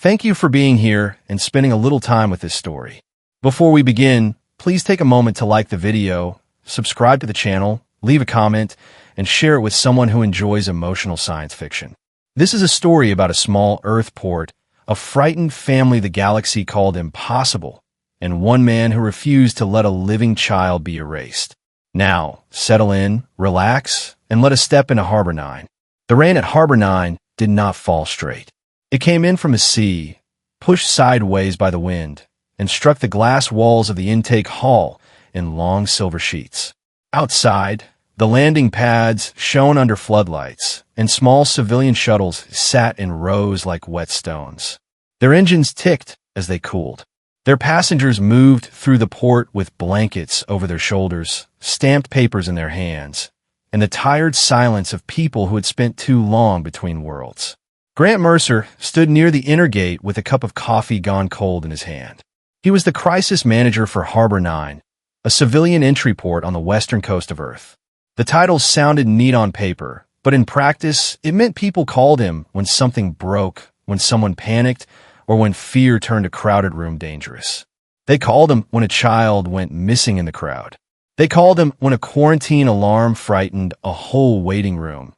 Thank you for being here and spending a little time with this story. Before we begin, please take a moment to like the video, subscribe to the channel, leave a comment, and share it with someone who enjoys emotional science fiction. This is a story about a small Earth port, a frightened family the galaxy called impossible, and one man who refused to let a living child be erased. Now, settle in, relax, and let us step into Harbor 9. The rain at Harbor 9 did not fall straight. It came in from the sea, pushed sideways by the wind, and struck the glass walls of the intake hall in long silver sheets. Outside, the landing pads shone under floodlights, and small civilian shuttles sat in rows like wet stones. Their engines ticked as they cooled. Their passengers moved through the port with blankets over their shoulders, stamped papers in their hands, and the tired silence of people who had spent too long between worlds. Grant Mercer stood near the inner gate with a cup of coffee gone cold in his hand. He was the crisis manager for Harbor 9, a civilian entry port on the western coast of Earth. The title sounded neat on paper, but in practice, it meant people called him when something broke, when someone panicked, or when fear turned a crowded room dangerous. They called him when a child went missing in the crowd. They called him when a quarantine alarm frightened a whole waiting room,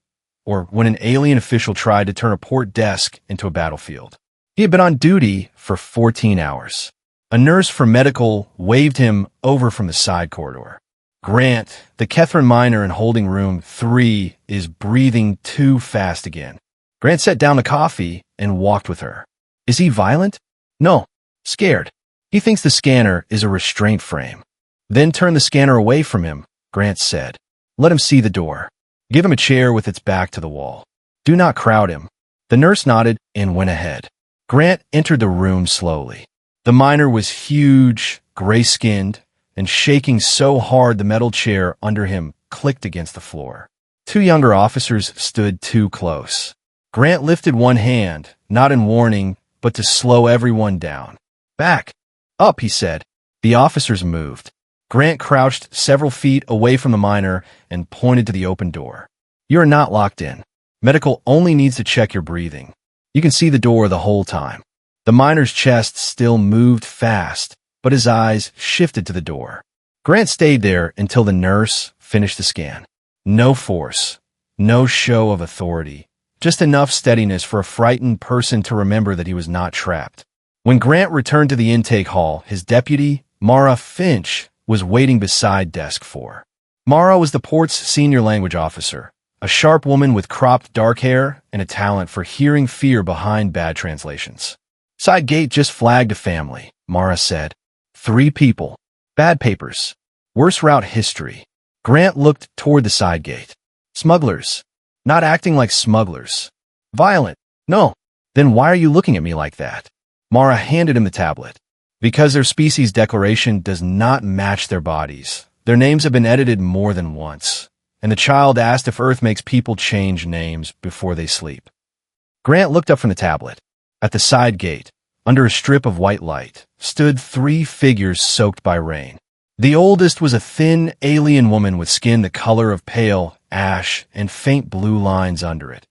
or when an alien official tried to turn a port desk into a battlefield. He had been on duty for 14 hours. A nurse for medical waved him over from the side corridor. Grant, the Catherine miner in holding room 3, is breathing too fast again. Grant set down the coffee and walked with her. Is he violent? No, scared. He thinks the scanner is a restraint frame. Then turn the scanner away from him, Grant said. Let him see the door. Give him a chair with its back to the wall. Do not crowd him. The nurse nodded and went ahead. Grant entered the room slowly. The miner was huge, gray-skinned, and shaking so hard the metal chair under him clicked against the floor. Two younger officers stood too close. Grant lifted one hand, not in warning, but to slow everyone down. Back. Up, he said. The officers moved. Grant crouched several feet away from the miner and pointed to the open door. You are not locked in. Medical only needs to check your breathing. You can see the door the whole time. The miner's chest still moved fast, but his eyes shifted to the door. Grant stayed there until the nurse finished the scan. No force, no show of authority, just enough steadiness for a frightened person to remember that he was not trapped. When Grant returned to the intake hall, his deputy, Mara Finch, was waiting beside desk 4. Mara was the port's senior language officer, a sharp woman with cropped dark hair and a talent for hearing fear behind bad translations. Side gate just flagged a family, Mara said. 3 people. Bad papers. Worse route history. Grant looked toward the side gate. Smugglers. Not acting like smugglers. Violent. No. Then why are you looking at me like that? Mara handed him the tablet. Because their species declaration does not match their bodies. Their names have been edited more than once. And the child asked if Earth makes people change names before they sleep. Grant looked up from the tablet. At the side gate, under a strip of white light, stood 3 figures soaked by rain. The oldest was a thin, alien woman with skin the color of pale ash and faint blue lines under it,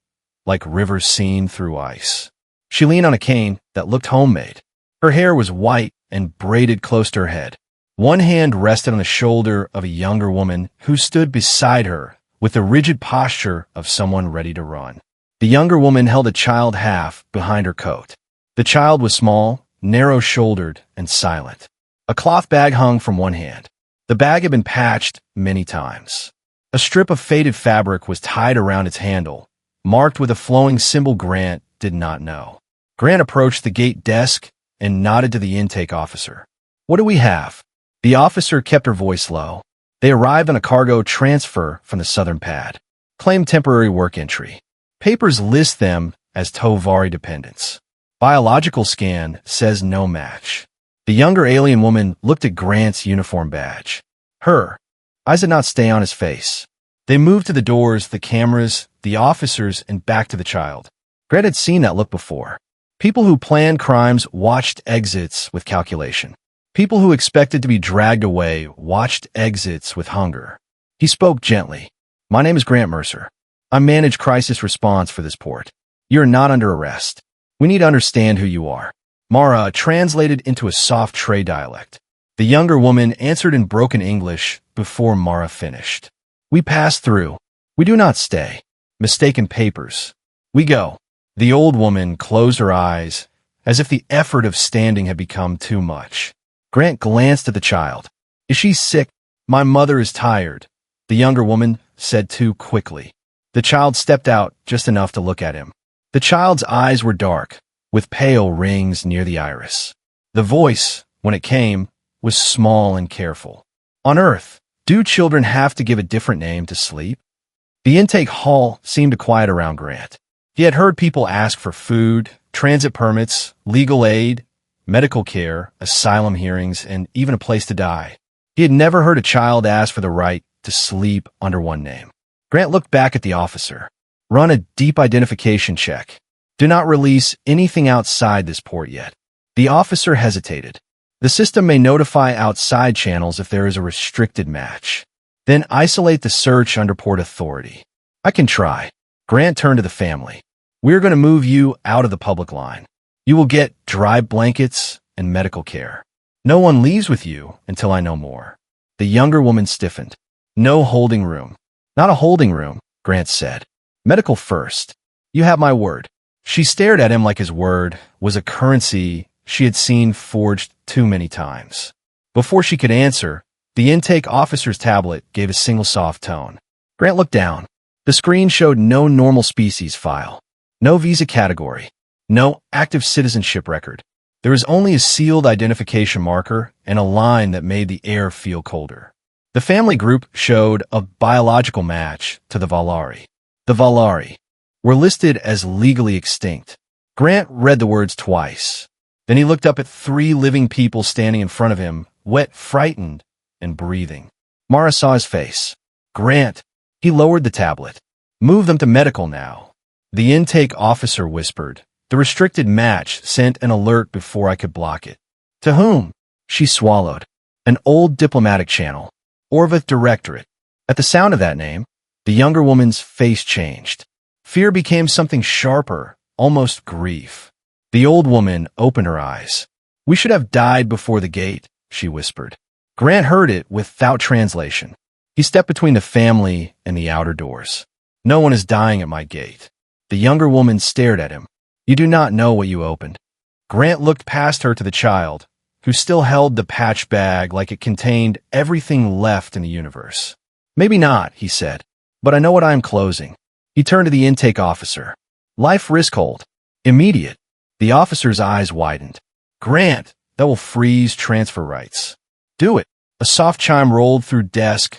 like rivers seen through ice. She leaned on a cane that looked homemade. Her hair was white and braided close to her head. One hand rested on the shoulder of a younger woman who stood beside her with the rigid posture of someone ready to run. The younger woman held a child half behind her coat. The child was small, narrow-shouldered, and silent. A cloth bag hung from one hand. The bag had been patched many times. A strip of faded fabric was tied around its handle, marked with a flowing symbol Grant did not know. Grant approached the gate desk and nodded to the intake officer. What do we have? The officer kept her voice low. They arrived on a cargo transfer from the southern pad. Claim temporary work entry. Papers list them as Tovari dependents. Biological scan says no match. The younger alien woman looked at Grant's uniform badge. Her eyes did not stay on his face. They moved to the doors, the cameras, the officers, and back to the child. Grant had seen that look before. People who planned crimes watched exits with calculation. People who expected to be dragged away watched exits with hunger. He spoke gently. My name is Grant Mercer. I manage crisis response for this port. You are not under arrest. We need to understand who you are. Mara translated into a soft Trey dialect. The younger woman answered in broken English before Mara finished. We pass through. We do not stay. Mistaken papers. We go. The old woman closed her eyes, as if the effort of standing had become too much. Grant glanced at the child. Is she sick? My mother is tired, the younger woman said too quickly. The child stepped out just enough to look at him. The child's eyes were dark, with pale rings near the iris. The voice, when it came, was small and careful. On Earth, do children have to give a different name to sleep? The intake hall seemed to quiet around Grant. He had heard people ask for food, transit permits, legal aid, medical care, asylum hearings, and even a place to die. He had never heard a child ask for the right to sleep under one name. Grant looked back at the officer. Run a deep identification check. Do not release anything outside this port yet. The officer hesitated. The system may notify outside channels if there is a restricted match. Then isolate the search under Port Authority. I can try. Grant turned to the family. We're going to move you out of the public line. You will get dry blankets and medical care. No one leaves with you until I know more. The younger woman stiffened. No holding room. Not a holding room, Grant said. Medical first. You have my word. She stared at him like his word was a currency she had seen forged too many times. Before she could answer, the intake officer's tablet gave a single soft tone. Grant looked down. The screen showed no normal species file, no visa category, no active citizenship record. There was only a sealed identification marker and a line that made the air feel colder. The family group showed a biological match to the Valari. The Valari were listed as legally extinct. Grant read the words twice. Then he looked up at 3 living people standing in front of him, wet, frightened, and breathing. Mara saw his face. Grant. He lowered the tablet. Move them to medical now. The intake officer whispered. The restricted match sent an alert before I could block it. To whom? She swallowed. An old diplomatic channel. Orveth Directorate. At the sound of that name, the younger woman's face changed. Fear became something sharper, almost grief. The old woman opened her eyes. We should have died before the gate, she whispered. Grant heard it without translation. He stepped between the family and the outer doors. No one is dying at my gate. The younger woman stared at him. You do not know what you opened. Grant looked past her to the child, who still held the patch bag like it contained everything left in the universe. Maybe not, he said, but I know what I am closing. He turned to the intake officer. Life risk hold. Immediate. The officer's eyes widened. Grant, that will freeze transfer rights. Do it. A soft chime rolled through desk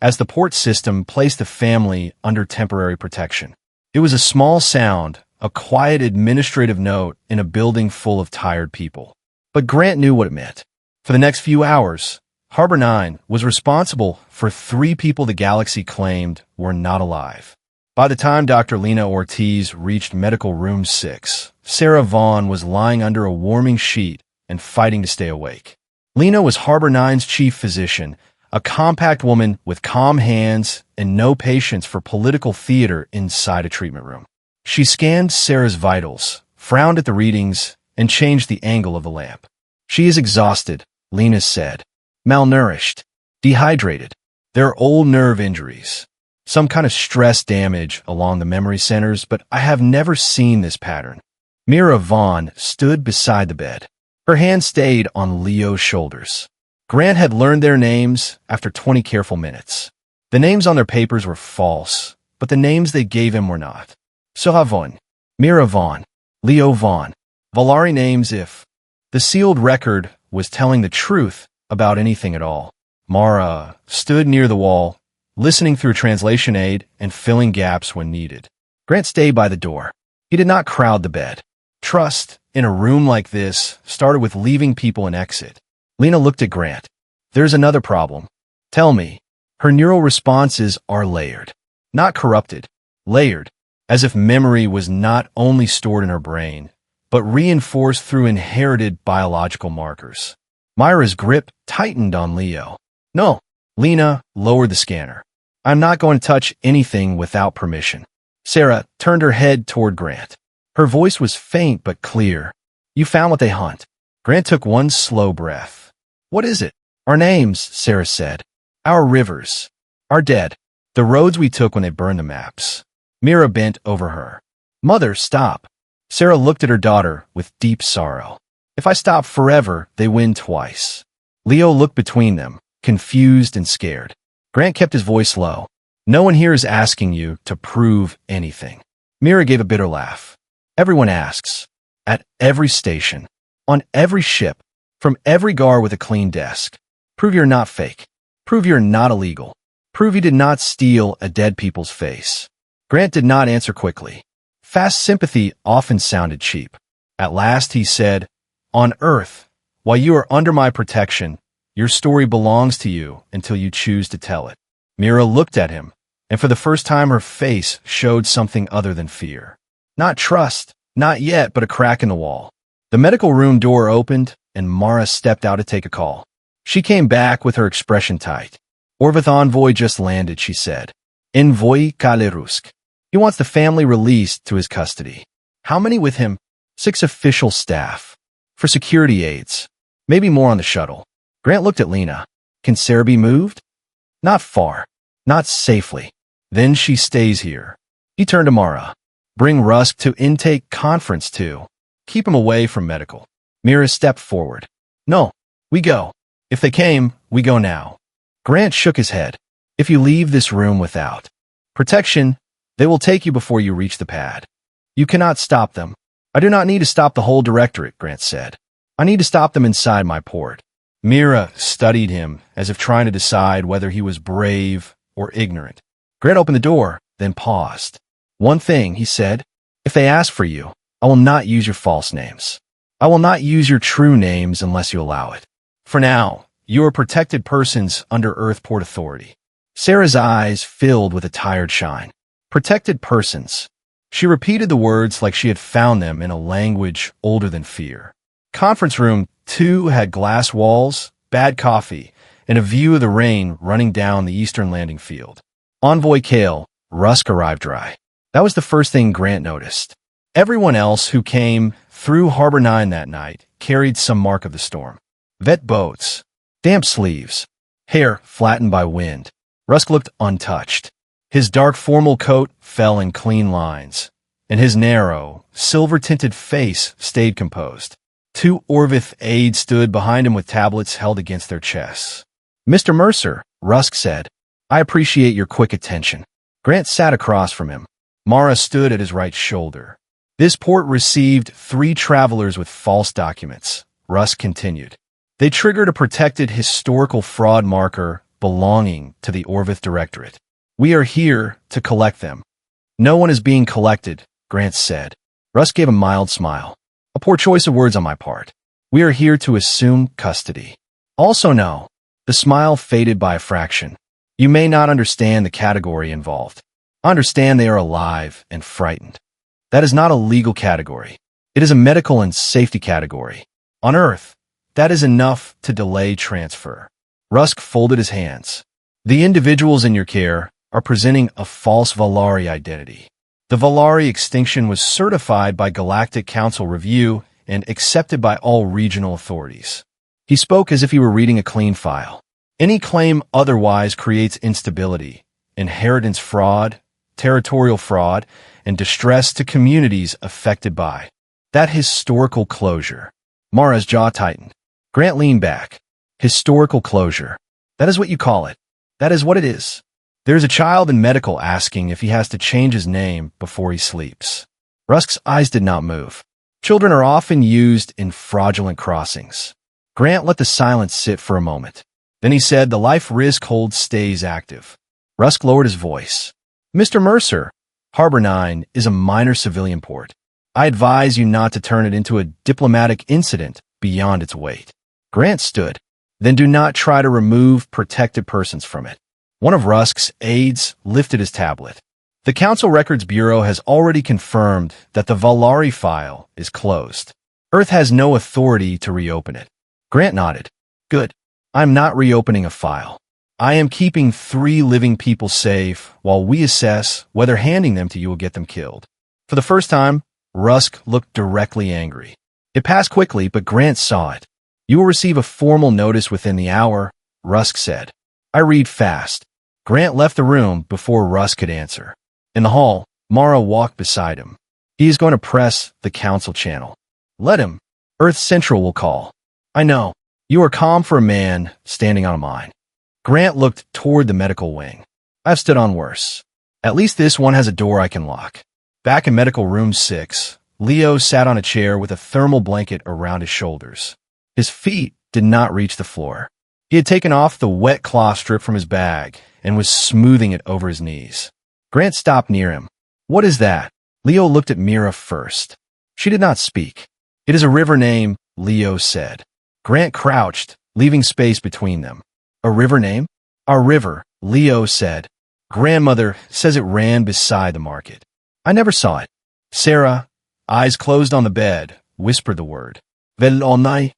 as the port system placed the family under temporary protection. It was a small sound, a quiet administrative note in a building full of tired people. But Grant knew what it meant. For the next few hours, Harbor 9 was responsible for 3 people the galaxy claimed were not alive. By the time Dr. Lena Ortiz reached Medical Room 6, Sarah Vaughn was lying under a warming sheet and fighting to stay awake. Lena was Harbor 9's chief physician, a compact woman with calm hands and no patience for political theater inside a treatment room. She scanned Sarah's vitals, frowned at the readings, and changed the angle of the lamp. She is exhausted, Lena said. Malnourished. Dehydrated. There are old nerve injuries. Some kind of stress damage along the memory centers, but I have never seen this pattern. Mira Vaughn stood beside the bed. Her hand stayed on Leo's shoulders. Grant had learned their names after 20 careful minutes. The names on their papers were false, but the names they gave him were not. Sarah Vaughn, Mira Vaughn, Leo Vaughn. Valari names if the sealed record was telling the truth about anything at all. Mara stood near the wall, listening through a translation aid and filling gaps when needed. Grant stayed by the door. He did not crowd the bed. Trust in a room like this started with leaving people an exit. Lena looked at Grant. There's another problem. Tell me. Her neural responses are layered. Not corrupted. Layered. As if memory was not only stored in her brain, but reinforced through inherited biological markers. Myra's grip tightened on Leo. No. Lena lowered the scanner. I'm not going to touch anything without permission. Sarah turned her head toward Grant. Her voice was faint but clear. You found what they hunt. Grant took one slow breath. What is it? Our names, Sarah said. Our rivers. Our dead. The roads we took when they burned the maps. Mira bent over her. Mother, stop. Sarah looked at her daughter with deep sorrow. If I stop forever, they win twice. Leo looked between them, confused and scared. Grant kept his voice low. No one here is asking you to prove anything. Mira gave a bitter laugh. Everyone asks. At every station. On every ship. From every guard with a clean desk. Prove you're not fake. Prove you're not illegal. Prove you did not steal a dead people's face. Grant did not answer quickly. Fast sympathy often sounded cheap. At last he said, On Earth, while you are under my protection, your story belongs to you until you choose to tell it. Mira looked at him, and for the first time her face showed something other than fear. Not trust, not yet, but a crack in the wall. The medical room door opened, and Mara stepped out to take a call. She came back with her expression tight. Orveth Envoy just landed, she said. Envoy Kalerusk. He wants the family released to his custody. How many with him? 6 official staff. For security aides. Maybe more on the shuttle. Grant looked at Lena. Can Sarah be moved? Not far. Not safely. Then she stays here. He turned to Mara. Bring Rusk to intake conference too. Keep him away from medical. Mira stepped forward. No, we go. If they came, we go now. Grant shook his head. If you leave this room without protection, they will take you before you reach the pad. You cannot stop them. I do not need to stop the whole directorate, Grant said. I need to stop them inside my port. Mira studied him as if trying to decide whether he was brave or ignorant. Grant opened the door, then paused. One thing, he said. If they ask for you, I will not use your false names. I will not use your true names unless you allow it. For now, you are protected persons under Earth Port Authority. Sarah's eyes filled with a tired shine. Protected persons. She repeated the words like she had found them in a language older than fear. Conference room 2 had glass walls, bad coffee, and a view of the rain running down the eastern landing field. Envoy Kale, Rusk arrived dry. That was the first thing Grant noticed. Everyone else who came through Harbor 9 that night carried some mark of the storm. Vet boats, damp sleeves, hair flattened by wind. Rusk looked untouched. His dark formal coat fell in clean lines, and his narrow, silver-tinted face stayed composed. 2 Orveth aides stood behind him with tablets held against their chests. Mr. Mercer, Rusk said, I appreciate your quick attention. Grant sat across from him. Mara stood at his right shoulder. This port received 3 travelers with false documents, Rusk continued. They triggered a protected historical fraud marker belonging to the Orveth Directorate. We are here to collect them. No one is being collected, Grant said. Rusk gave a mild smile. A poor choice of words on my part. We are here to assume custody. Also know, the smile faded by a fraction. You may not understand the category involved. Understand they are alive and frightened. That is not a legal category. It is a medical and safety category. On Earth, that is enough to delay transfer. Rusk folded his hands. The individuals in your care are presenting a false Valari identity. The Valari extinction was certified by Galactic Council review and accepted by all regional authorities. He spoke as if he were reading a clean file. Any claim otherwise creates instability, inheritance fraud, territorial fraud, and distress to communities affected by that historical closure. Mara's jaw tightened. Grant leaned back. Historical closure. That is what you call it. That is what it is. There is a child in medical asking if he has to change his name before he sleeps. Rusk's eyes did not move. Children are often used in fraudulent crossings. Grant let the silence sit for a moment. Then he said the life risk hold stays active. Rusk lowered his voice. Mr. Mercer, Harbor 9 is a minor civilian port. I advise you not to turn it into a diplomatic incident beyond its weight. Grant stood. Then do not try to remove protected persons from it. One of Rusk's aides lifted his tablet. The Council Records Bureau has already confirmed that the Valari file is closed. Earth has no authority to reopen it. Grant nodded. Good. I'm not reopening a file. I am keeping 3 living people safe while we assess whether handing them to you will get them killed. For the first time, Rusk looked directly angry. It passed quickly, but Grant saw it. You will receive a formal notice within the hour, Rusk said. I read fast. Grant left the room before Rusk could answer. In the hall, Mara walked beside him. He is going to press the council channel. Let him. Earth Central will call. I know. You are calm for a man standing on a mine. Grant looked toward the medical wing. I've stood on worse. At least this one has a door I can lock. Back in medical room 6, Leo sat on a chair with a thermal blanket around his shoulders. His feet did not reach the floor. He had taken off the wet cloth strip from his bag and was smoothing it over his knees. Grant stopped near him. What is that? Leo looked at Mira first. She did not speak. It is a river name, Leo said. Grant crouched, leaving space between them. A river name? Our river, Leo said. Grandmother says it ran beside the market. I never saw it. Sarah, eyes closed on the bed, whispered the word. Velonai.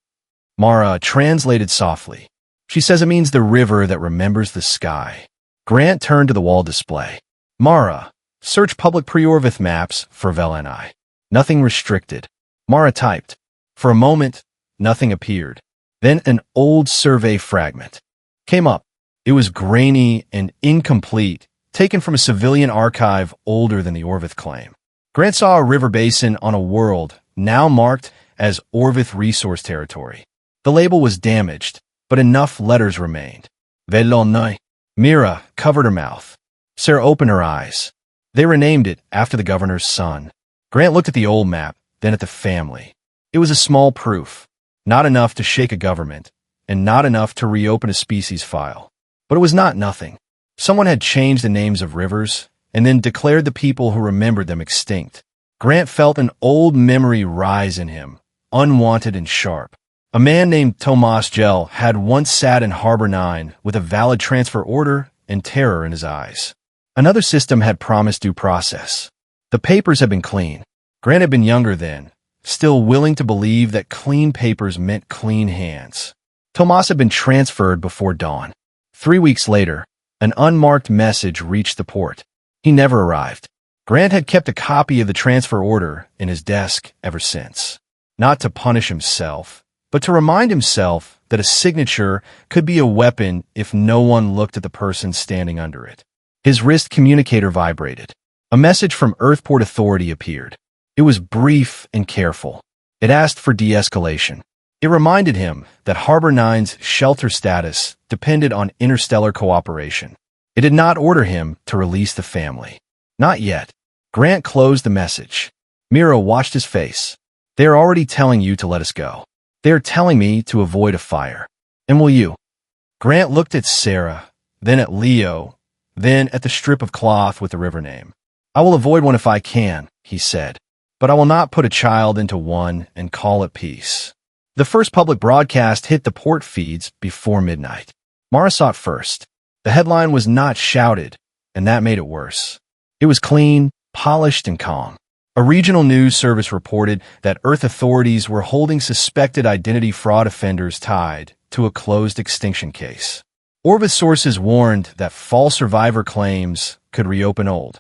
Mara translated softly. She says it means the river that remembers the sky. Grant turned to the wall display. Mara, search public pre-Orveth maps for Velonai. Nothing restricted. Mara typed. For a moment, nothing appeared. Then an old survey fragment came up. It was grainy and incomplete, taken from a civilian archive older than the Orveth claim. Grant saw a river basin on a world now marked as Orveth Resource Territory. The label was damaged, but enough letters remained. Velonai. Mira covered her mouth. Sarah opened her eyes. They renamed it after the governor's son. Grant looked at the old map, then at the family. It was a small proof, not enough to shake a government, and not enough to reopen a species file. But it was not nothing. Someone had changed the names of rivers, and then declared the people who remembered them extinct. Grant felt an old memory rise in him, unwanted and sharp. A man named Tomas Gell had once sat in Harbor 9 with a valid transfer order and terror in his eyes. Another system had promised due process. The papers had been clean. Grant had been younger then, still willing to believe that clean papers meant clean hands. Tomas had been transferred before dawn. 3 weeks later, an unmarked message reached the port. He never arrived. Grant had kept a copy of the transfer order in his desk ever since. Not to punish himself, but to remind himself that a signature could be a weapon if no one looked at the person standing under it. His wrist communicator vibrated. A message from Earthport Authority appeared. It was brief and careful. It asked for de-escalation. It reminded him that Harbor 9's shelter status depended on interstellar cooperation. It did not order him to release the family. Not yet. Grant closed the message. Mira watched his face. They are already telling you to let us go. They are telling me to avoid a fire. And will you? Grant looked at Sarah, then at Leo, then at the strip of cloth with the river name. I will avoid one if I can, he said, but I will not put a child into one and call it peace. The first public broadcast hit the port feeds before midnight. Mara saw it first. The headline was not shouted, and that made it worse. It was clean, polished, and calm. A regional news service reported that Earth authorities were holding suspected identity fraud offenders tied to a closed extinction case. Orveth sources warned that false survivor claims could reopen old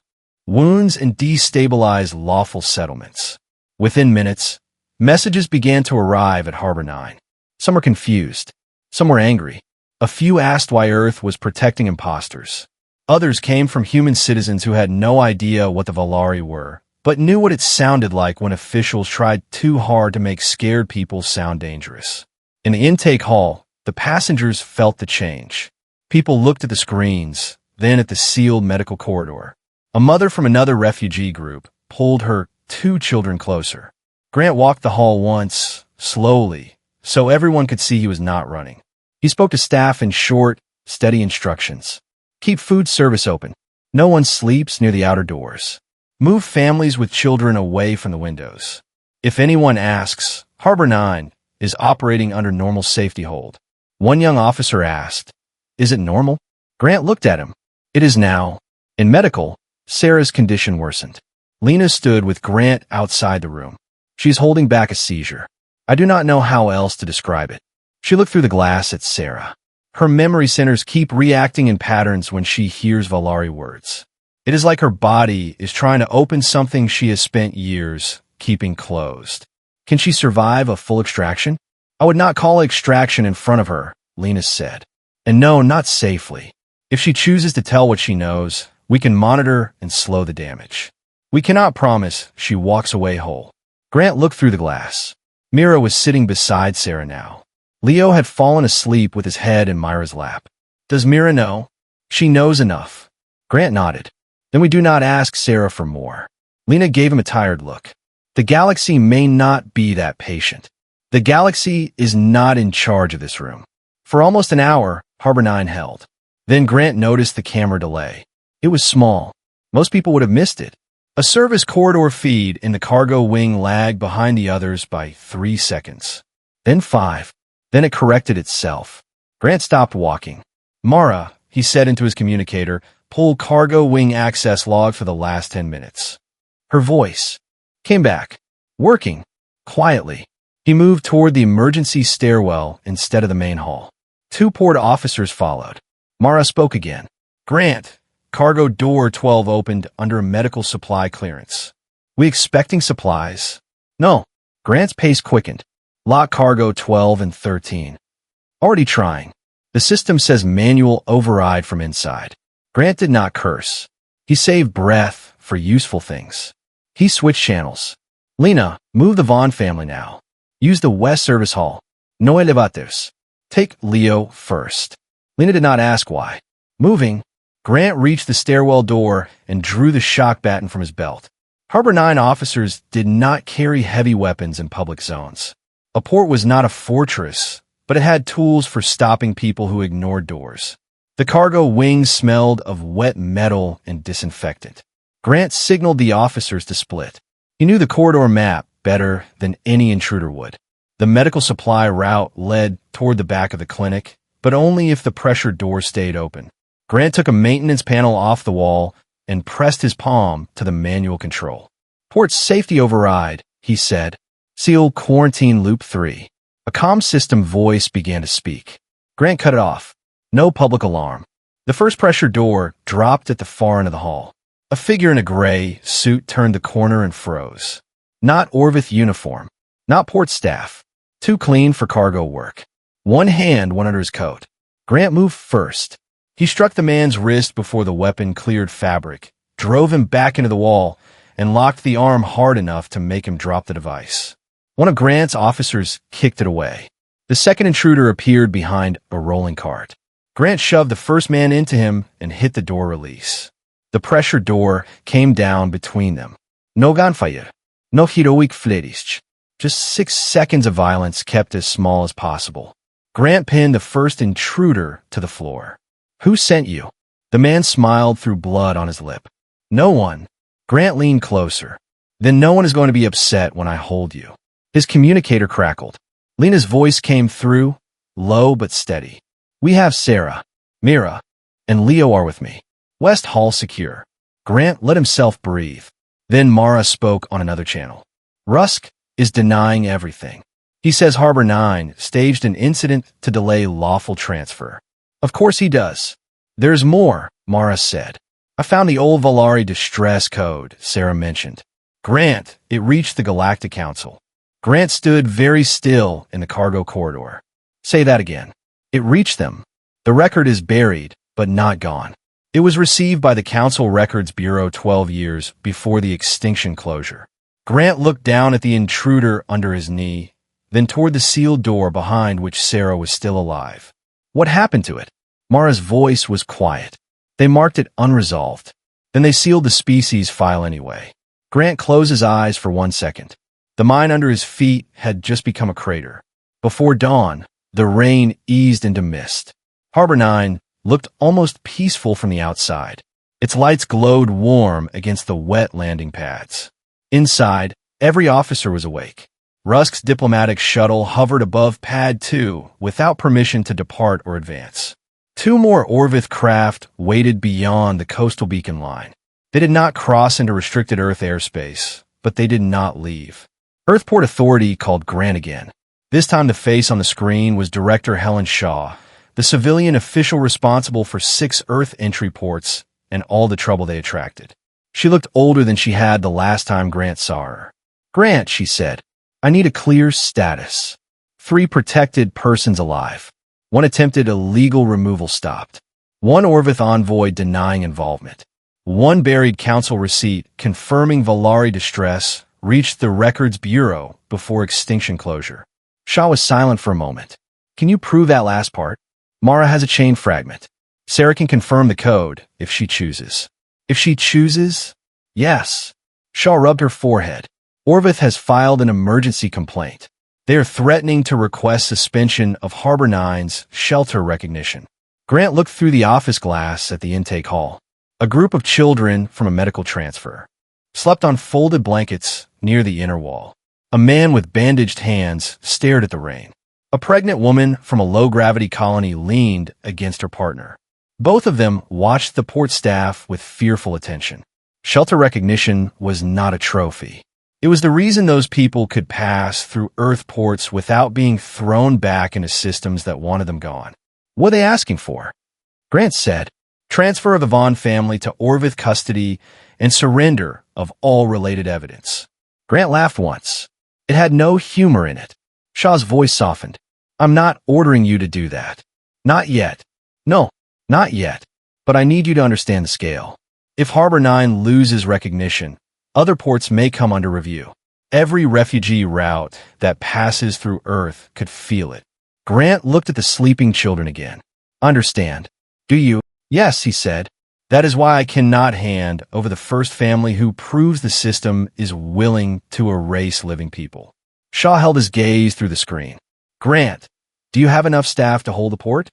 wounds and destabilize lawful settlements. Within minutes, messages began to arrive at Harbor 9. Some were confused. Some were angry. A few asked why Earth was protecting imposters. Others came from human citizens who had no idea what the Valari were, but knew what it sounded like when officials tried too hard to make scared people sound dangerous. In the intake hall, the passengers felt the change. People looked at the screens, then at the sealed medical corridor. A mother from another refugee group pulled her 2 children closer. Grant walked the hall once, slowly, so everyone could see he was not running. He spoke to staff in short, steady instructions. Keep food service open. No one sleeps near the outer doors. Move families with children away from the windows. If anyone asks, Harbor 9 is operating under normal safety hold. One young officer asked, is it normal? Grant looked at him. It is now. In medical, Sarah's condition worsened. Lena stood with Grant outside the room. She's holding back a seizure. I do not know how else to describe it. She looked through the glass at Sarah. Her memory centers keep reacting in patterns when she hears Valari words. It is like her body is trying to open something she has spent years keeping closed. Can she survive a full extraction? I would not call extraction in front of her, Lena said. And no, not safely. If she chooses to tell what she knows, we can monitor and slow the damage. We cannot promise she walks away whole. Grant looked through the glass. Mira was sitting beside Sarah now. Leo had fallen asleep with his head in Myra's lap. Does Mira know? She knows enough. Grant nodded. Then we do not ask Sarah for more. Lena gave him a tired look. The galaxy may not be that patient. The galaxy is not in charge of this room. For almost an hour, Harbor 9 held. Then Grant noticed the camera delay. It was small. Most people would have missed it. A service corridor feed in the cargo wing lagged behind the others by 3 seconds. Then 5. Then it corrected itself. Grant stopped walking. Mara, he said into his communicator, pull cargo wing access log for the last 10 minutes. Her voice came back, working, quietly. He moved toward the emergency stairwell instead of the main hall. 2 port officers followed. Mara spoke again. Grant, cargo door 12 opened under a medical supply clearance. We expecting supplies? No. Grant's pace quickened. Lock cargo 12 and 13. Already trying. The system says manual override from inside. Grant did not curse. He saved breath for useful things. He switched channels. Lena, move the Vaughn family now. Use the West Service Hall. No elevators. Take Leo first. Lena did not ask why. Moving, Grant reached the stairwell door and drew the shock baton from his belt. Harbor 9 officers did not carry heavy weapons in public zones. A port was not a fortress, but it had tools for stopping people who ignored doors. The cargo wing smelled of wet metal and disinfectant. Grant signaled the officers to split. He knew the corridor map better than any intruder would. The medical supply route led toward the back of the clinic, but only if the pressure door stayed open. Grant took a maintenance panel off the wall and pressed his palm to the manual control. Port safety override, he said. Seal quarantine loop 3. A comm system voice began to speak. Grant cut it off. No public alarm. The first pressure door dropped at the far end of the hall. A figure in a gray suit turned the corner and froze. Not Orveth uniform. Not port staff. Too clean for cargo work. One hand went under his coat. Grant moved first. He struck the man's wrist before the weapon cleared fabric, drove him back into the wall, and locked the arm hard enough to make him drop the device. One of Grant's officers kicked it away. The second intruder appeared behind a rolling cart. Grant shoved the first man into him and hit the door release. The pressure door came down between them. No gunfire. No heroic flerish. Just 6 seconds of violence kept as small as possible. Grant pinned the first intruder to the floor. Who sent you? The man smiled through blood on his lip. No one. Grant leaned closer. Then no one is going to be upset when I hold you. His communicator crackled. Lena's voice came through, low but steady. We have Sarah, Mira, and Leo are with me. West Hall secure. Grant let himself breathe. Then Mara spoke on another channel. Rusk is denying everything. He says Harbor 9 staged an incident to delay lawful transfer. Of course he does. There's more, Mara said. I found the old Valari distress code, Sarah mentioned. Grant, it reached the Galactic Council. Grant stood very still in the cargo corridor. Say that again. It reached them. The record is buried, but not gone. It was received by the Council Records Bureau 12 years before the extinction closure. Grant looked down at the intruder under his knee, then toward the sealed door behind which Sarah was still alive. What happened to it? Mara's voice was quiet. They marked it unresolved. Then they sealed the species file anyway. Grant closed his eyes for 1 second. The mine under his feet had just become a crater. Before dawn, the rain eased into mist. Harbor 9 looked almost peaceful from the outside. Its lights glowed warm against the wet landing pads. Inside, every officer was awake. Rusk's diplomatic shuttle hovered above Pad 2 without permission to depart or advance. 2 more Orveth craft waited beyond the coastal beacon line. They did not cross into restricted Earth airspace, but they did not leave. Earthport Authority called Grant again. This time the face on the screen was Director Helen Shaw, the civilian official responsible for 6 Earth entry ports and all the trouble they attracted. She looked older than she had the last time Grant saw her. Grant, she said, I need a clear status. 3 protected persons alive. 1 attempted illegal removal stopped. 1 Orveth envoy denying involvement. 1 buried council receipt confirming Valari distress reached the Records Bureau before extinction closure. Shaw was silent for a moment. Can you prove that last part? Mara has a chain fragment. Sarah can confirm the code if she chooses. If she chooses? Yes. Shaw rubbed her forehead. Orveth has filed an emergency complaint. They are threatening to request suspension of Harbor 9's shelter recognition. Grant looked through the office glass at the intake hall. A group of children from a medical transfer slept on folded blankets near the inner wall. A man with bandaged hands stared at the rain. A pregnant woman from a low-gravity colony leaned against her partner. Both of them watched the port staff with fearful attention. Shelter recognition was not a trophy. It was the reason those people could pass through Earth ports without being thrown back into systems that wanted them gone. What are they asking for? Grant said, transfer of the Vaughn family to Orveth custody and surrender of all related evidence. Grant laughed once. It had no humor in it. Shaw's voice softened. I'm not ordering you to do that. Not yet. No, not yet. But I need you to understand the scale. If Harbor 9 loses recognition, other ports may come under review. Every refugee route that passes through Earth could feel it. Grant looked at the sleeping children again. Understand. Do you? Yes, he said. That is why I cannot hand over the first family who proves the system is willing to erase living people. Shaw held his gaze through the screen. Grant, do you have enough staff to hold the port?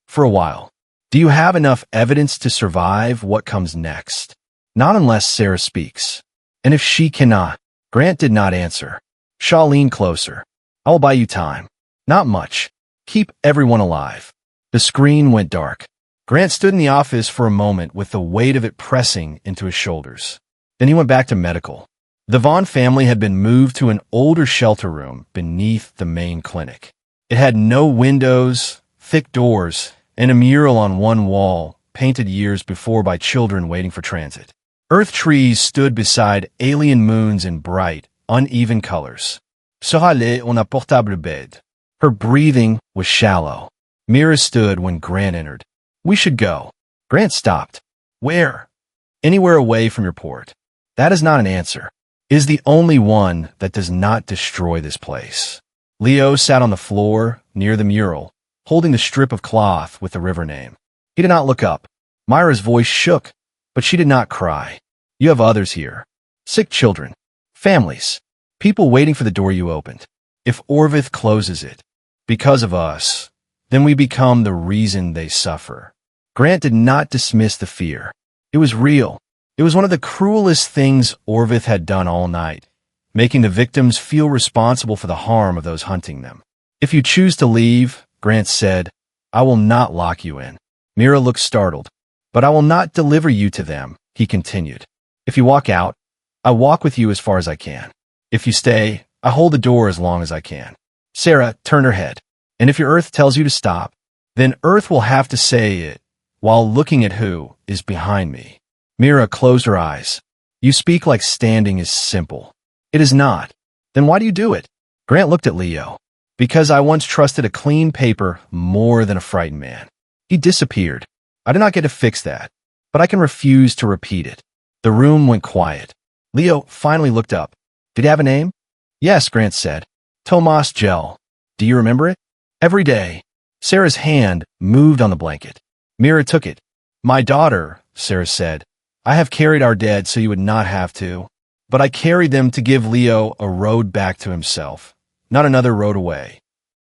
For a while. Do you have enough evidence to survive what comes next? Not unless Sarah speaks. And if she cannot? Grant did not answer. Shaw leaned closer. I will buy you time. Not much. Keep everyone alive. The screen went dark. Grant stood in the office for a moment with the weight of it pressing into his shoulders. Then he went back to medical. The Vaughn family had been moved to an older shelter room beneath the main clinic. It had no windows, thick doors, and a mural on one wall, painted years before by children waiting for transit. Earth trees stood beside alien moons in bright, uneven colors. Sorale on a portable bed. Her breathing was shallow. Mira stood when Grant entered. We should go. Grant stopped. Where? Anywhere away from your port. That is not an answer. It is the only one that does not destroy this place. Leo sat on the floor near the mural, holding the strip of cloth with the river name. He did not look up. Myra's voice shook, but she did not cry. You have others here. Sick children. Families. People waiting for the door you opened. If Orveth closes it, because of us, then we become the reason they suffer. Grant did not dismiss the fear. It was real. It was one of the cruelest things Orveth had done all night, making the victims feel responsible for the harm of those hunting them. If you choose to leave, Grant said, I will not lock you in. Mira looked startled. But I will not deliver you to them, he continued. If you walk out, I walk with you as far as I can. If you stay, I hold the door as long as I can. Sarah turned her head. And if your Earth tells you to stop, then Earth will have to say it while looking at who is behind me. Mira closed her eyes. You speak like standing is simple. It is not. Then why do you do it? Grant looked at Leo. Because I once trusted a clean paper more than a frightened man. He disappeared. I did not get to fix that, but I can refuse to repeat it. The room went quiet. Leo finally looked up. Did he have a name? Yes, Grant said. Tomas Gel. Do you remember it? Every day. Sarah's hand moved on the blanket. Mira took it. My daughter, Sarah said. I have carried our dead so you would not have to. But I carried them to give Leo a road back to himself, not another road away.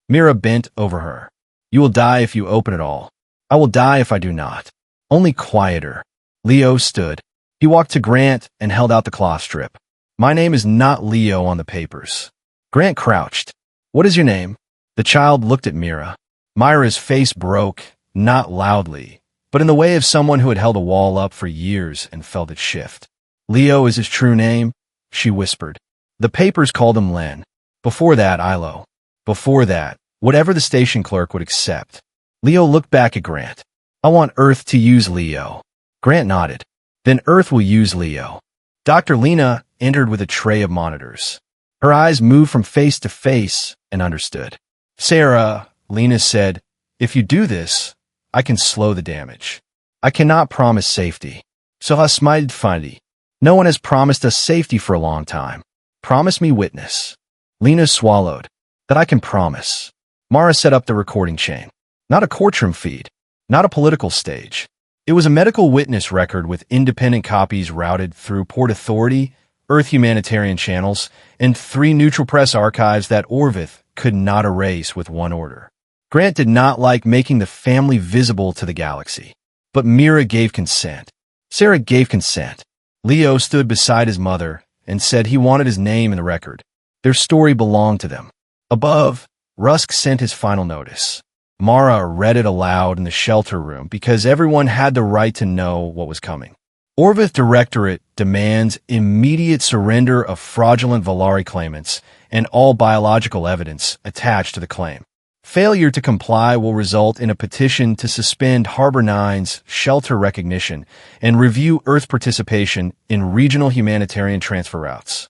Mira bent over her. You will die if you open it all. I will die if I do not. Only quieter. Leo stood. He walked to Grant and held out the cloth strip. My name is not Leo on the papers. Grant crouched. What is your name? The child looked at Mira. Myra's face broke, not loudly, but in the way of someone who had held a wall up for years and felt it shift. Leo is his true name, she whispered. The papers called him Len. Before that, Ilo. Before that, whatever the station clerk would accept. Leo looked back at Grant. I want Earth to use Leo. Grant nodded. Then Earth will use Leo. Dr. Lena entered with a tray of monitors. Her eyes moved from face to face and understood. Sarah, Lena said, if you do this, I can slow the damage. I cannot promise safety. So I smiled finally. No one has promised us safety for a long time. Promise me witness. Lena swallowed. That I can promise. Mara set up the recording chain. Not a courtroom feed. Not a political stage. It was a medical witness record with independent copies routed through Port Authority, Earth humanitarian channels, and 3 neutral press archives that Orveth could not erase with one order. Grant did not like making the family visible to the galaxy. But Mira gave consent. Sarah gave consent. Leo stood beside his mother and said he wanted his name in the record. Their story belonged to them. Above, Rusk sent his final notice. Mara read it aloud in the shelter room because everyone had the right to know what was coming. Orveth Directorate demands immediate surrender of fraudulent Valari claimants and all biological evidence attached to the claim. Failure to comply will result in a petition to suspend Harbor 9's shelter recognition and review Earth participation in regional humanitarian transfer routes.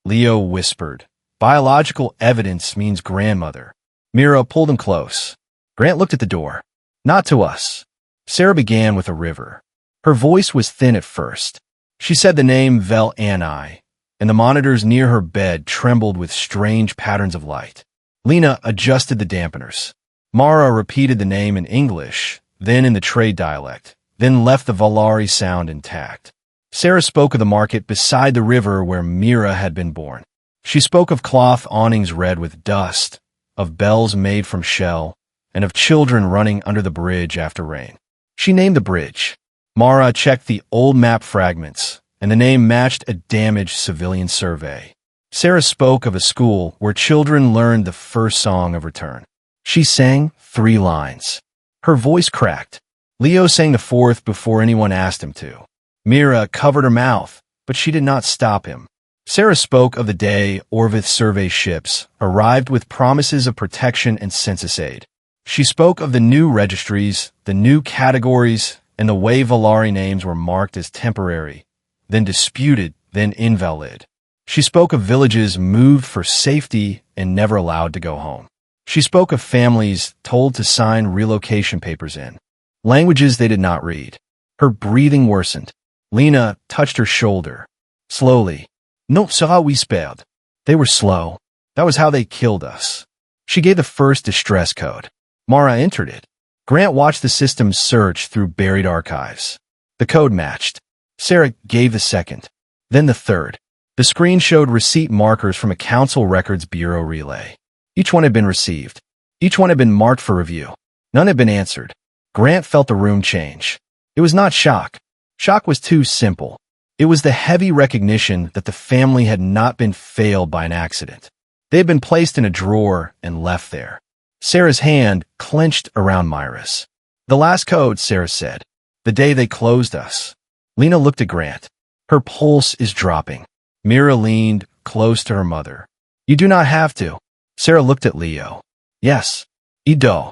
Leo whispered, biological evidence means grandmother. Mira pulled him close. Grant looked at the door. Not to us. Sarah began with a river. Her voice was thin at first. She said the name Vel Anai, and the monitors near her bed trembled with strange patterns of light. Lena adjusted the dampeners. Mara repeated the name in English, then in the trade dialect, then left the Valari sound intact. Sarah spoke of the market beside the river where Mira had been born. She spoke of cloth awnings red with dust, of bells made from shell, and of children running under the bridge after rain. She named the bridge. Mara checked the old map fragments, and the name matched a damaged civilian survey. Sarah spoke of a school where children learned the first song of return. She sang 3 lines. Her voice cracked. Leo sang the 4th before anyone asked him to. Mira covered her mouth, but she did not stop him. Sarah spoke of the day Orveth survey ships arrived with promises of protection and census aid. She spoke of the new registries, the new categories, and the way Valari names were marked as temporary, then disputed, then invalid. She spoke of villages moved for safety and never allowed to go home. She spoke of families told to sign relocation papers in languages they did not read. Her breathing worsened. Lena touched her shoulder. Slowly. No sera whispered. They were slow. That was how they killed us. She gave the first distress code. Mara entered it. Grant watched the system search through buried archives. The code matched. Sarah gave the second. Then the third. The screen showed receipt markers from a Council Records Bureau relay. Each one had been received. Each one had been marked for review. None had been answered. Grant felt the room change. It was not shock. Shock was too simple. It was the heavy recognition that the family had not been failed by an accident. They had been placed in a drawer and left there. Sarah's hand clenched around Myra's. The last code, Sarah said. The day they closed us. Lena looked at Grant. Her pulse is dropping. Mira leaned close to her mother. You do not have to. Sarah looked at Leo. Yes. Ido.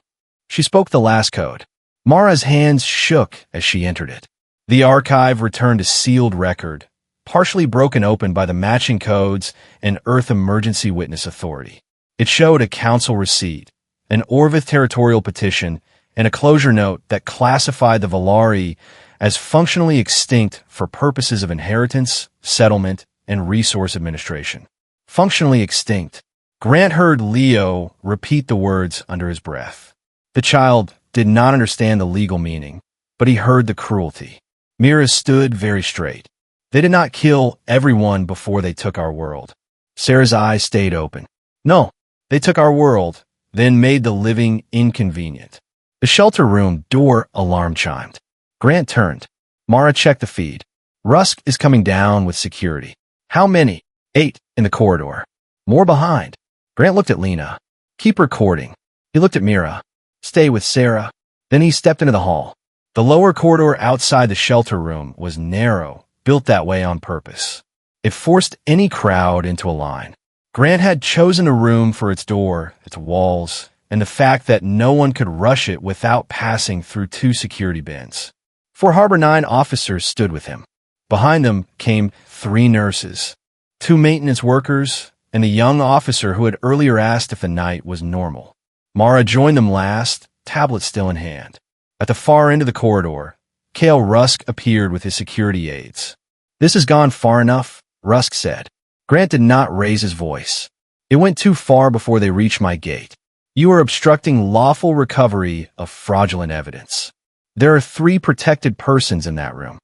She spoke the last code. Mara's hands shook as she entered it. The archive returned a sealed record, partially broken open by the matching codes and Earth Emergency Witness Authority. It showed a council receipt, an Orveth territorial petition, and a closure note that classified the Valari as functionally extinct for purposes of inheritance, settlement, and resource administration. Functionally extinct. Grant heard Leo repeat the words under his breath. The child did not understand the legal meaning, but he heard the cruelty. Mira stood very straight. They did not kill everyone before they took our world. Sarah's eyes stayed open. No, they took our world, then made the living inconvenient. The shelter room door alarm chimed. Grant turned. Mara checked the feed. Rusk is coming down with security. How many? 8 in the corridor. More behind. Grant looked at Lena. Keep recording. He looked at Mira. Stay with Sarah. Then he stepped into the hall. The lower corridor outside the shelter room was narrow, built that way on purpose. It forced any crowd into a line. Grant had chosen a room for its door, its walls, and the fact that no one could rush it without passing through 2 security bins. 4 Harbor 9 officers stood with him. Behind them came 3 nurses, 2 maintenance workers, and the young officer who had earlier asked if the night was normal. Mara joined them last, tablet still in hand. At the far end of the corridor, Kale Rusk appeared with his security aides. "This has gone far enough," Rusk said. Grant did not raise his voice. "It went too far before they reached my gate. You are obstructing lawful recovery of fraudulent evidence. There are 3 protected persons in that room.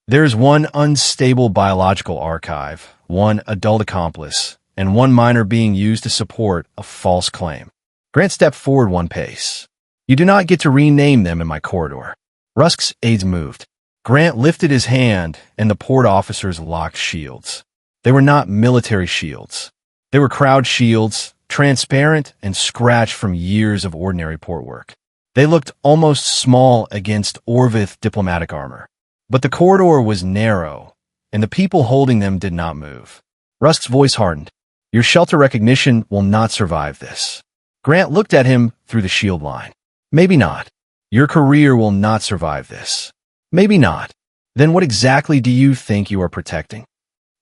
There is 1 unstable biological archive, 1 adult accomplice, and 1 minor being used to support a false claim." Grant stepped forward 1 pace. "You do not get to rename them in my corridor." Rusk's aides moved. Grant lifted his hand, and the port officers locked shields. They were not military shields. They were crowd shields, transparent and scratched from years of ordinary port work. They looked almost small against Orveth diplomatic armor. But the corridor was narrow, and the people holding them did not move. Rusk's voice hardened. "Your shelter recognition will not survive this." Grant looked at him through the shield line. "Maybe not. Your career will not survive this." "Maybe not. Then what exactly do you think you are protecting?"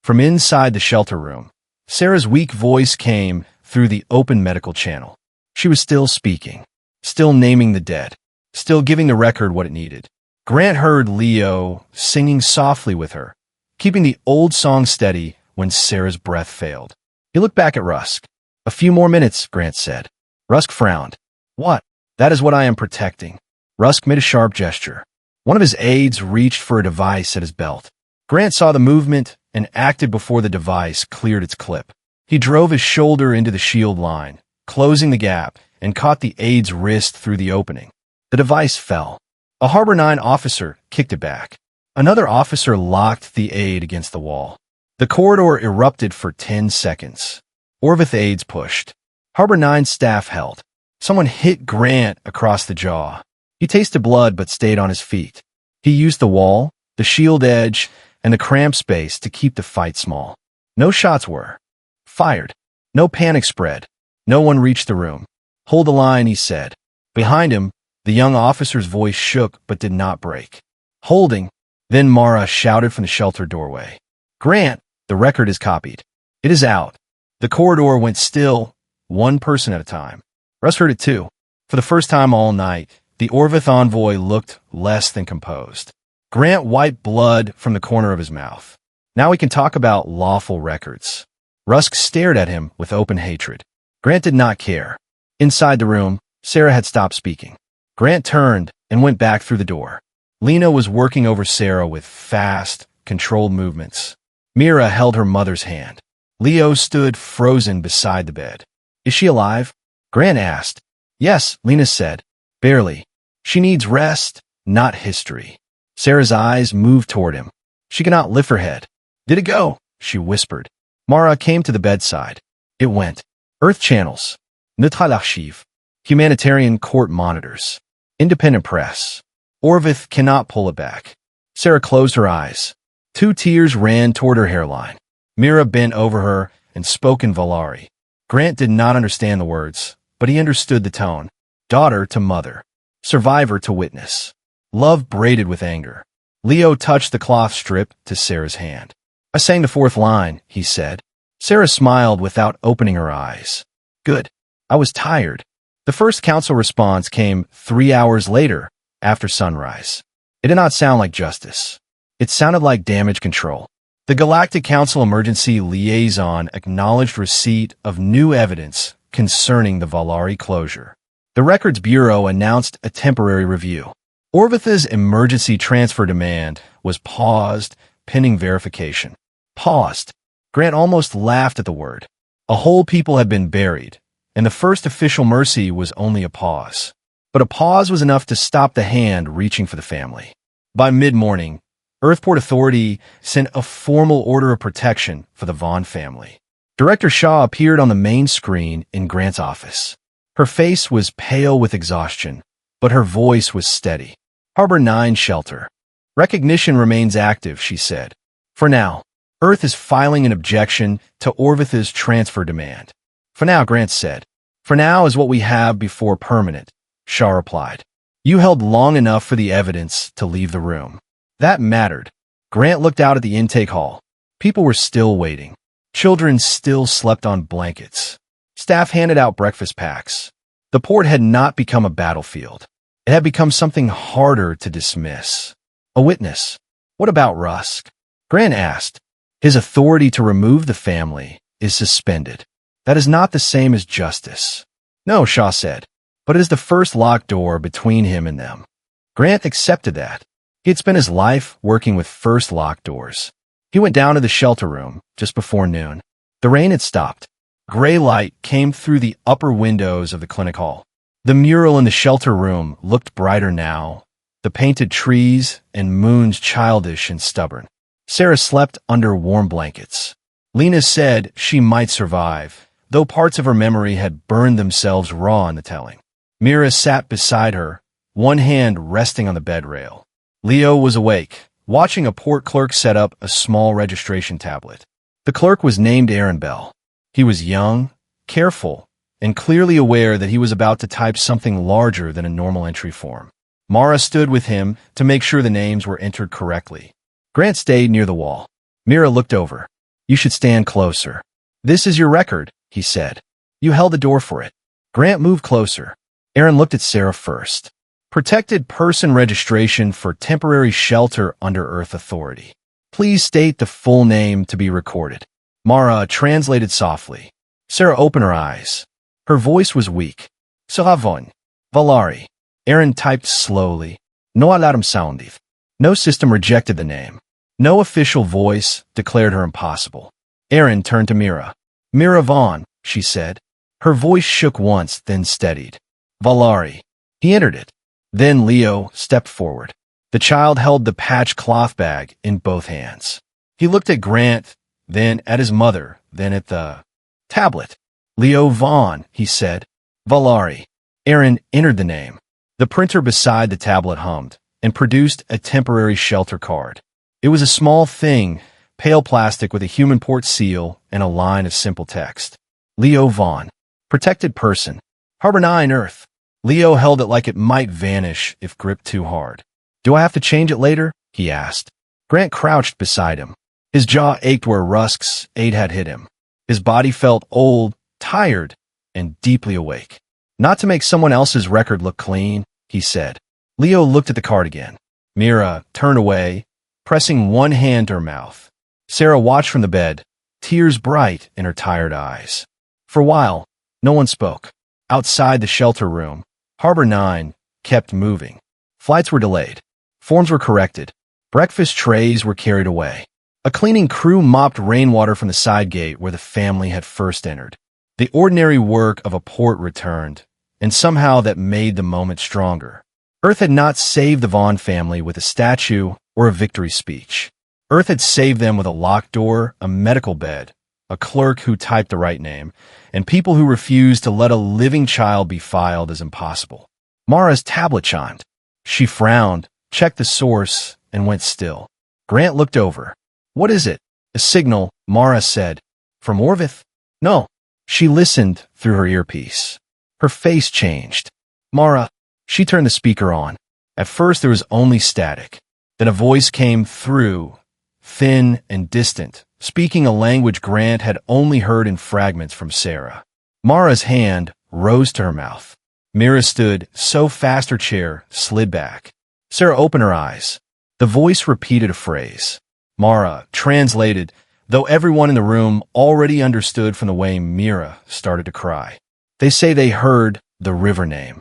From inside the shelter room, Sarah's weak voice came through the open medical channel. She was still speaking, still naming the dead, still giving the record what it needed. Grant heard Leo singing softly with her, keeping the old song steady when Sarah's breath failed. He looked back at Rusk. "A few more minutes," Grant said. Rusk frowned. "What?" "That is what I am protecting." Rusk made a sharp gesture. One of his aides reached for a device at his belt. Grant saw the movement and acted before the device cleared its clip. He drove his shoulder into the shield line, closing the gap, and caught the aide's wrist through the opening. The device fell. A Harbor 9 officer kicked it back. Another officer locked the aide against the wall. The corridor erupted for 10 seconds. Orveth aides pushed. Harbor 9 staff held. Someone hit Grant across the jaw. He tasted blood but stayed on his feet. He used the wall, the shield edge, and the cramped space to keep the fight small. No shots were fired. No panic spread. No one reached the room. "Hold the line," he said. Behind him, the young officer's voice shook but did not break. "Holding." Then Mara shouted from the shelter doorway. "Grant, the record is copied. It is out." The corridor went still, 1 person at a time. Russ heard it too. For the first time all night, the Orveth envoy looked less than composed. Grant wiped blood from the corner of his mouth. "Now we can talk about lawful records." Rusk stared at him with open hatred. Grant did not care. Inside the room, Sarah had stopped speaking. Grant turned and went back through the door. Lena was working over Sarah with fast, controlled movements. Mira held her mother's hand. Leo stood frozen beside the bed. "Is she alive?" Grant asked. "Yes," Lena said. "Barely. She needs rest, not history." Sarah's eyes moved toward him. She could not lift her head. "Did it go?" she whispered. Mara came to the bedside. "It went. Earth channels. Notre archive. Humanitarian court monitors. Independent press. Orveth cannot pull it back." Sarah closed her eyes. 2 tears ran toward her hairline. Mira bent over her and spoke in Valari. Grant did not understand the words, but he understood the tone. Daughter to mother. Survivor to witness. Love braided with anger. Leo touched the cloth strip to Sarah's hand. "I sang the 4th line," he said. Sarah smiled without opening her eyes. "Good. I was tired." The first council response came 3 hours later, after sunrise. It did not sound like justice. It sounded like damage control. The Galactic Council emergency liaison acknowledged receipt of new evidence concerning the Valari closure. The Records Bureau announced a temporary review. Orveth's emergency transfer demand was paused, pending verification. Paused. Grant almost laughed at the word. A whole people had been buried, and the first official mercy was only a pause. But a pause was enough to stop the hand reaching for the family. By mid-morning, Earthport Authority sent a formal order of protection for the Vaughn family. Director Shaw appeared on the main screen in Grant's office. Her face was pale with exhaustion, but her voice was steady. "Harbor 9 shelter. Recognition remains active," she said. "For now, Earth is filing an objection to Orveth's transfer demand." "For now," Grant said. "For now is what we have before permanent," Shaw replied. "You held long enough for the evidence to leave the room." That mattered. Grant looked out at the intake hall. People were still waiting. Children still slept on blankets. Staff handed out breakfast packs. The port had not become a battlefield. It had become something harder to dismiss. A witness. What about Rusk? Grant asked. His authority to remove the family is suspended. That is not the same as justice. No, Shaw said, but it is the first locked door between him and them. Grant accepted that. He had spent his life working with first locked doors. He went down to the shelter room just before noon. The rain had stopped. Gray light came through the upper windows of the clinic hall. The mural in the shelter room looked brighter now, the painted trees and moons childish and stubborn. Sarah slept under warm blankets. Lena said she might survive, though parts of her memory had burned themselves raw in the telling. Mira sat beside her, one hand resting on the bed rail. Leo was awake, watching a port clerk set up a small registration tablet. The clerk was named Aaron Bell. He was young, careful, and clearly aware that he was about to type something larger than a normal entry form. Mara stood with him to make sure the names were entered correctly. Grant stayed near the wall. Mira looked over. You should stand closer. This is your record, he said. You held the door for it. Grant moved closer. Aaron looked at Sarah first. Protected person registration for temporary shelter under Earth Authority. Please state the full name to be recorded. Mara translated softly. Sarah opened her eyes. Her voice was weak. Saravon. Valari. Aaron typed slowly. No alarm sounded. No system rejected the name. No official voice declared her impossible. Aaron turned to Mira. Mira Vaughn, she said. Her voice shook once, then steadied. Valari. He entered it. Then Leo stepped forward. The child held the patch cloth bag in both hands. He looked at Grant, then at his mother, then at the tablet. Leo Vaughn, he said. Valari. Aaron entered the name. The printer beside the tablet hummed and produced a temporary shelter card. It was a small thing, pale plastic with a human port seal and a line of simple text. Leo Vaughn. Protected person. Harbor 9 Earth. Leo held it like it might vanish if gripped too hard. Do I have to change it later? He asked. Grant crouched beside him. His jaw ached where Rusk's aid had hit him. His body felt old, tired, and deeply awake. Not to make someone else's record look clean, he said. Leo looked at the card again. Mira turned away, pressing one hand to her mouth. Sarah watched from the bed, tears bright in her tired eyes. For a while, no one spoke. Outside the shelter room, Harbor 9 kept moving. Flights were delayed. Forms were corrected. Breakfast trays were carried away. A cleaning crew mopped rainwater from the side gate where the family had first entered. The ordinary work of a port returned, and somehow that made the moment stronger. Earth had not saved the Vaughn family with a statue or a victory speech. Earth had saved them with a locked door, a medical bed, a clerk who typed the right name, and people who refused to let a living child be filed as impossible. Mara's tablet chimed. She frowned, checked the source, and went still. Grant looked over. What is it? A signal, Mara said. From Orveth? No. She listened through her earpiece. Her face changed. Mara. She turned the speaker on. At first there was only static. Then a voice came through, thin and distant, speaking a language Grant had only heard in fragments from Sarah. Mara's hand rose to her mouth. Mira stood so fast her chair slid back. Sarah opened her eyes. The voice repeated a phrase. Mara translated, though everyone in the room already understood from the way Mira started to cry. They say they heard the river name.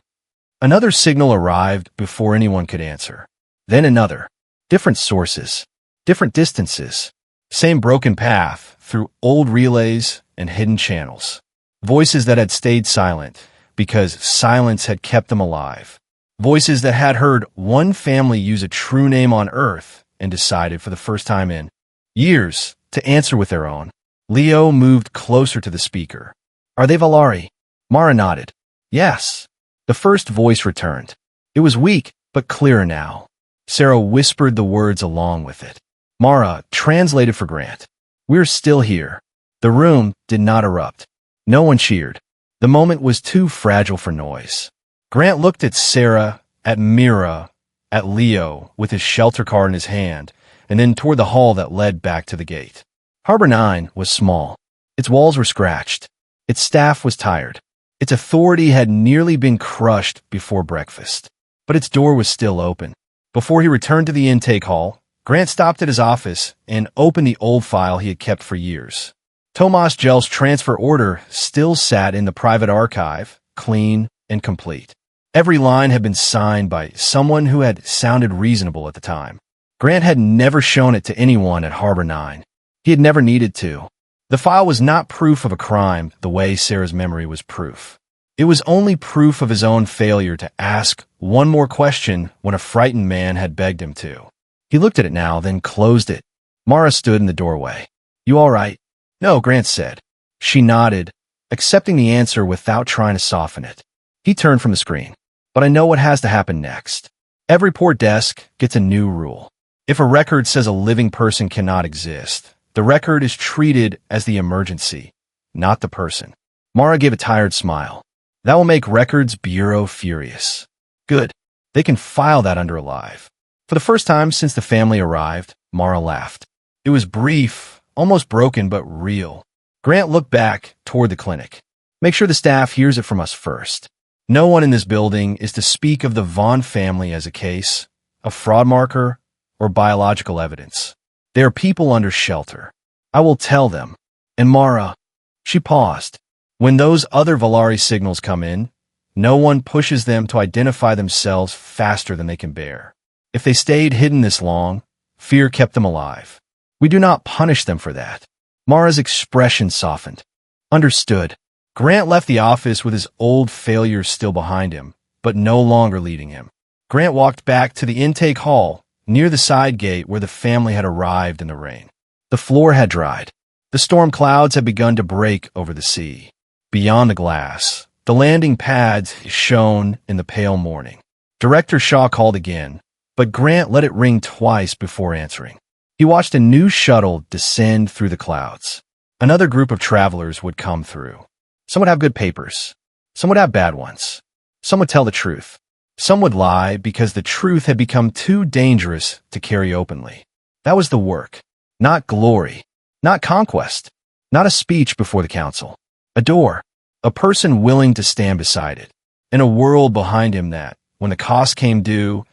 Another signal arrived before anyone could answer. Then another. Different sources. Different distances. Same broken path through old relays and hidden channels. Voices that had stayed silent because silence had kept them alive. Voices that had heard one family use a true name on Earth and decided for the first time in years to answer with their own. Leo moved closer to the speaker. Are they Valari? Mara nodded. Yes. The first voice returned. It was weak, but clearer now. Sarah whispered the words along with it. Mara translated for Grant. We're still here. The room did not erupt. No one cheered. The moment was too fragile for noise. Grant looked at Sarah, at Mira, at Leo with his shelter card in his hand, and then toward the hall that led back to the gate. Harbor 9 was small. Its walls were scratched. Its staff was tired. Its authority had nearly been crushed before breakfast. But its door was still open. Before he returned to the intake hall, Grant stopped at his office and opened the old file he had kept for years. Tomas Gel's transfer order still sat in the private archive, clean and complete. Every line had been signed by someone who had sounded reasonable at the time. Grant had never shown it to anyone at Harbor 9. He had never needed to. The file was not proof of a crime the way Sarah's memory was proof. It was only proof of his own failure to ask one more question when a frightened man had begged him to. He looked at it now, then closed it. Mara stood in the doorway. "You all right?" "No," Grant said. She nodded, accepting the answer without trying to soften it. He turned from the screen. "But I know what has to happen next. Every port desk gets a new rule. If a record says a living person cannot exist, the record is treated as the emergency, not the person." Mara gave a tired smile. "That will make Records Bureau furious." "Good. They can file that under alive." For the first time since the family arrived, Mara laughed. It was brief, almost broken, but real. Grant looked back toward the clinic. "Make sure the staff hears it from us first. No one in this building is to speak of the Vaughn family as a case, a fraud marker, or biological evidence. They are people under shelter. I will tell them. And Mara," she paused, "when those other Valari signals come in, no one pushes them to identify themselves faster than they can bear. If they stayed hidden this long, fear kept them alive. We do not punish them for that." Mara's expression softened. "Understood." Grant left the office with his old failures still behind him, but no longer leading him. Grant walked back to the intake hall, near the side gate where the family had arrived in the rain. The floor had dried. The storm clouds had begun to break over the sea. Beyond the glass, the landing pads shone in the pale morning. Director Shaw called again, but Grant let it ring twice before answering. He watched a new shuttle descend through the clouds. Another group of travelers would come through. Some would have good papers. Some would have bad ones. Some would tell the truth. Some would lie because the truth had become too dangerous to carry openly. That was the work. Not glory. Not conquest. Not a speech before the council. A door. A person willing to stand beside it. And a world behind him that, when the cost came due,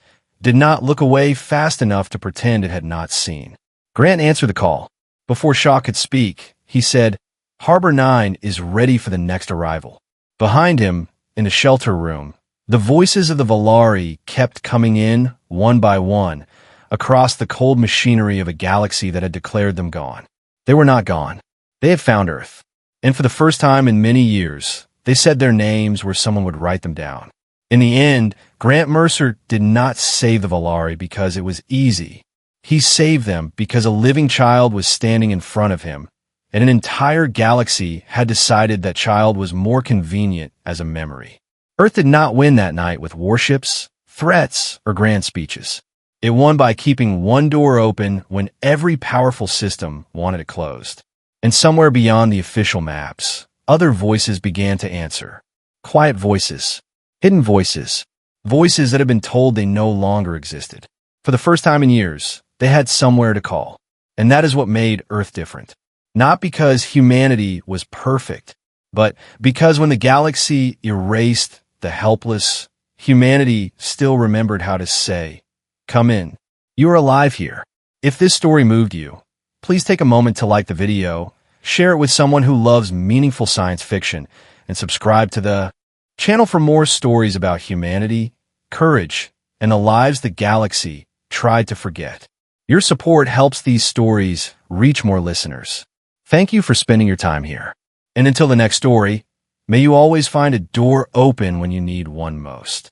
did not look away fast enough to pretend it had not seen. Grant answered the call. Before Shaw could speak, he said, "Harbor 9 is ready for the next arrival." Behind him, in the shelter room, the voices of the Valari kept coming in, one by one, across the cold machinery of a galaxy that had declared them gone. They were not gone. They had found Earth. And for the first time in many years, they said their names where someone would write them down. In the end, Grant Mercer did not save the Valari because it was easy. He saved them because a living child was standing in front of him, and an entire galaxy had decided that child was more convenient as a memory. Earth did not win that night with warships, threats, or grand speeches. It won by keeping one door open when every powerful system wanted it closed. And somewhere beyond the official maps, other voices began to answer. Quiet voices. Hidden voices. Voices that had been told they no longer existed. For the first time in years, they had somewhere to call. And that is what made Earth different. Not because humanity was perfect, but because when the galaxy erased the helpless, humanity still remembered how to say, "Come in. You are alive here." If this story moved you, please take a moment to like the video, share it with someone who loves meaningful science fiction, and subscribe to the channel for more stories about humanity, courage, and the lives the galaxy tried to forget. Your support helps these stories reach more listeners. Thank you for spending your time here. And until the next story, may you always find a door open when you need one most.